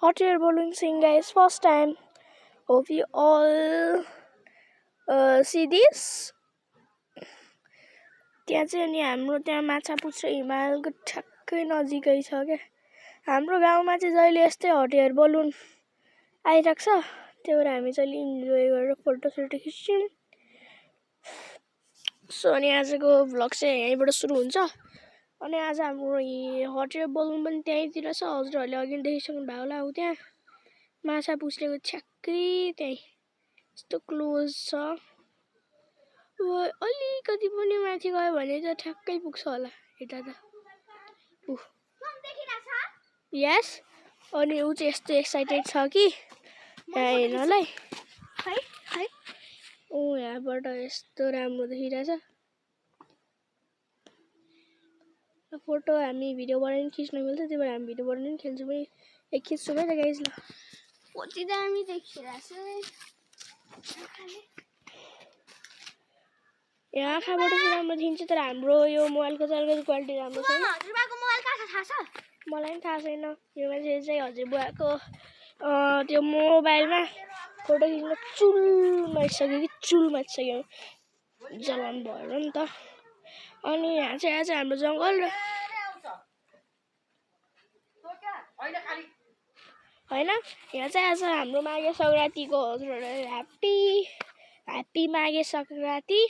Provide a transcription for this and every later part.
hot air balloon thing, guys. First time. Hope you all see this. त्यहाँ चाहिँ अनि हाम्रो त्यहाँ माछापुच्छ्रे हिमालको ठ्याक्कै नजिकै छ क्या हाम्रो गाउँमा चाहिँ जहिले यस्तै हट एयर बलुन आइरहेको छ त्यही भएर हामी जहिले इन्जोय गरेर फोटोसोटो खिच्छौँ सो अनि आजको भ्लग चाहिँ यहीँबाट सुरु हुन्छ अनि आज हाम्रो हट एयर बलुन पनि त्यहीँतिर छ हजुरहरूले अघि देखिसक्नु भएको होला उ त्यहाँ माछापुच्छ्रेको ठ्याक्कै त्यहीँ यस्तो क्लोज छ अलिकति पनि माथि गयो भने त ठ्याक्कै पुग्छ होला यता त यस अनि ऊ चाहिँ यस्तो एक्साइटेड छ कि यहाँ हेर्नलाई है है ऊ यहाँबाट यस्तो राम्रो देखिरहेछ फोटो हामी भिडियोबाट पनि खिच्न मिल्छ त्यही भएर हामी भिडियोबाट पनि खेल्छौँ पनि एक खिच्छौँ है त गाइज ल कति दामी देखिरहेछ यहाँ आँखाबाट चाहिँ राम्रो देखिन्छ तर हाम्रो यो मोबाइलको चाहिँ अलिकति क्वालिटी राम्रो छैन हजुरबाको मोबाइल कहाँ थाहा छ मलाई पनि थाहा छैन यो मान्छे चाहिँ हजुरबाको त्यो मोबाइलमा फोटो खिच्न चुल मारिसक्यो कि चुल मारिसक्यो जलन भएर नि त अनि यहाँ चाहिँ आज हाम्रो जङ्गल होइन यहाँ चाहिँ आज हाम्रो माघे सङ्क्रान्तिको हजुरहरू ह्याप्पी माघे सङ्क्रान्ति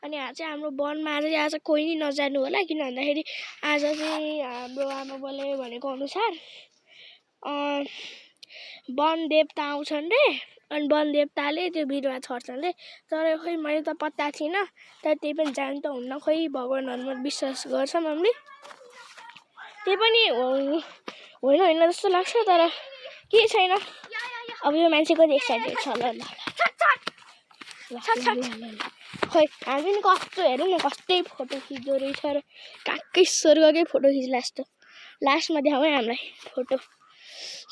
अनि यहाँ चाहिँ हाम्रो वनमा आज कोही नि नजानु होला किन भन्दाखेरि आज चाहिँ हाम्रो आमा बाउले भनेको अनुसार वन देवता आउँछन् रे अनि वन देवताले त्यो बिरुवा छर्छन् रे तर खोइ मैले त पत्ता थिइनँ तर त्यही पनि जानु त हुन्न खोइ भगवानहरूमा विश्वास गर्छन् हामीले त्यही पनि होइन जस्तो लाग्छ तर के छैन अब यो मान्छे कति एक्साइटेड छ ल खोइ हामी पनि कस्तो हेरौँ न कस्तै फोटो खिच्दो रहेछ र काकै स्वर्गकै फोटो खिच्ला जस्तो लास्टमा देखाउँ है हामीलाई फोटो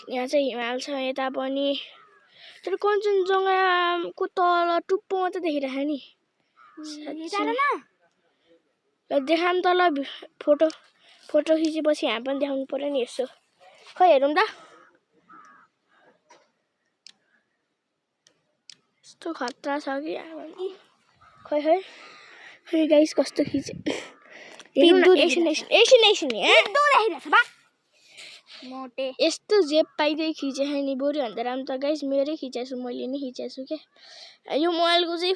यहाँ चाहिँ हिमाल छ यता पनि तर कञ्चनजङ्घाको तल टुप्पोमा त देखिरहेको नि देखाउँ त ल फोटो खिचेपछि यहाँ पनि देखाउनु पर्यो नि यसो खै हेरौँ त यस्तो खतरा छ कि खै गाइस कस्तो खिचे यस्तो जेब पाइँदै खिचेछ नि बरु भन्दा राम्रो त गाइस मेरै खिचेछु मैले नै खिचेछु क्या यो मोबाइलको चाहिँ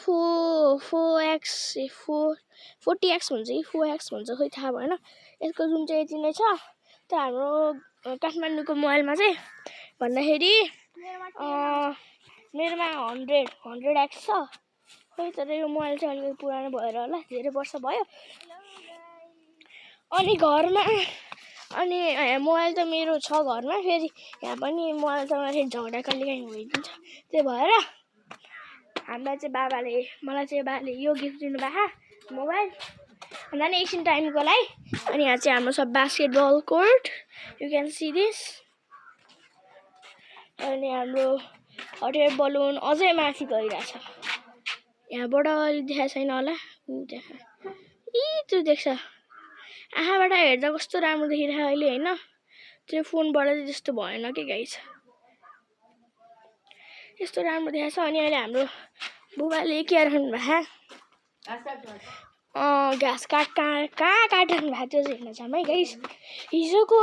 40x हुन्छ कि 4x भन्छ खोइ थाहा भएन यसको जुन चाहिँ यति नै छ त हाम्रो काठमाडौँको मोबाइलमा चाहिँ भन्दाखेरि मेरोमा 100x छ खोइ तर यो मोबाइल चाहिँ अलिकति पुरानो भएर होला धेरै वर्ष भयो अनि घरमा अनि मोबाइल त मेरो छ घरमा फेरि यहाँ पनि मोबाइल त फेरि झगडा कहिलेकाहीँ भइदिन्छ त्यही भएर हामीलाई चाहिँ मलाई चाहिँ बाबाले यो गिफ्ट दिनुभएको मोबाइल भन्दा नि एकछिन टाइमको लागि अनि यहाँ चाहिँ हाम्रो सब basketball court you can see this अनि हाम्रो हट एयर बलुन अझै माथि गइरहेछ यहाँबाट अलि देखाएको छैन होला त्यो देख्छ आँखाबाट हेर्दा कस्तो राम्रो देखिरहेको अहिले होइन त्यो फोनबाट चाहिँ त्यस्तो भएन कि गाइस यस्तो राम्रो देखाएको छ अनि अहिले हाम्रो बुबाले के राख्नु भएको घाँस कहाँ काटिराख्नु भएको त्यो चाहिँ हेर्न जाऊँ है गाइस हिजोको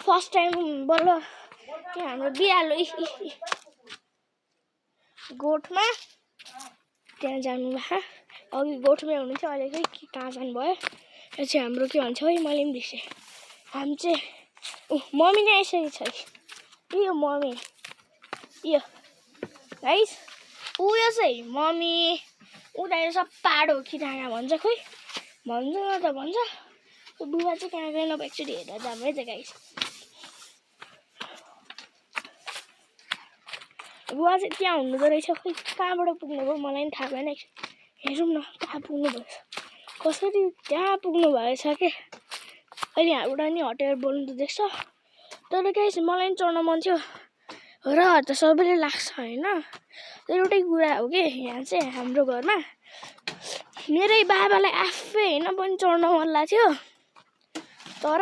फर्स्ट टाइम बल्ल के हाम्रो बिरालो गोठमा त्यहाँ जानुभएको अघि गोठमै हुनुहुन्थ्यो अहिले चाहिँ कहाँ जानुभयो यो चाहिँ हाम्रो के भन्छ है मैले पनि बिर्सेँ हामी चाहिँ मम्मी नै आइसकेको छ यो मम्मी यो गाइस उयो चाहिँ मम्मी उनीहरू सब पाडो खिरागा भन्छ खोइ भन्छ न त भन्छ बुबा चाहिँ कहाँ गएन अब एकचोटि हेरेर जाऊँ है त गाइस बुबा चाहिँ त्यहाँ हुनुहुँदो रहेछ खोइ कहाँबाट पुग्नुभयो मलाई पनि थाहा भएन हेरौँ न कहाँ पुग्नुभएछ कसरी त्यहाँ पुग्नु भएछ के अहिले यहाँबाट नि हट एयर बलुन त देख्छ तर गाइस मलाई पनि चढ्न मन थियो र त सबैले लाग्छ होइन तर एउटै कुरा हो कि यहाँ चाहिँ हाम्रो घरमा मेरै बाबालाई आफै होइन पनि चढ्न मन लाग्थ्यो तर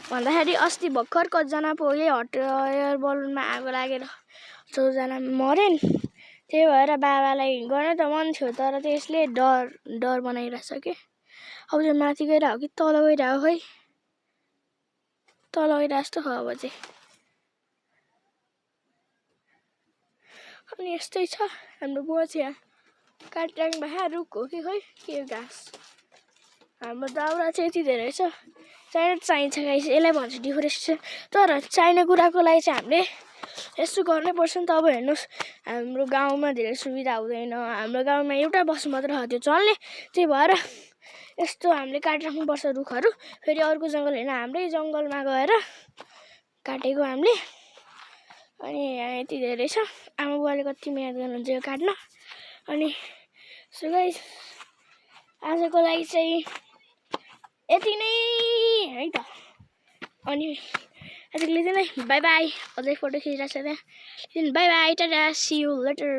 भन्दाखेरि अस्ति भर्खर कतिजना पो यही हट एयर बलुनमा आगो लागेर 14 जना मरे नि त्यही भएर बाबालाई गर्न त मन थियो तर त्यसले डर बनाइरहेछ के अब त्यो माथि गइरहेको कि तल गइरहेको खै तल गइरहेको जस्तो हो अब चाहिँ अनि यस्तै छ हाम्रो बुवा चाहिँ यहाँ काटिराख्नु भएको रुख हो कि खै के घाँस हाम्रो दाउरा चाहिँ यति धेरै छ चाहिन्छ गाइस यसलाई भन्छ डिफोरेस्टेसन तर चाहिने कुराको लागि चाहिँ हामीले यस्तो गर्नै पर्छ नि त अब हेर्नुहोस् हाम्रो गाउँमा धेरै सुविधा हुँदैन हाम्रो गाउँमा एउटा बस मात्र हो त्यो चल्ने त्यही भएर यस्तो हामीले काटिराख्नुपर्छ रुखहरू फेरि अर्को जङ्गल होइन हाम्रै जङ्गलमा गएर काटेको हामीले अनि यहाँ यति धेरै छ आमा बुवाले कति मिहिनेत गर्नुहुन्छ यो काट्न अनि सो गाइस आजको लागि चाहिँ यति नै है त अनि आजको लागि चाहिँ बाई बाई अझै फोटो खिचिरहेको छ त्यहाँ bye bye tata see you letter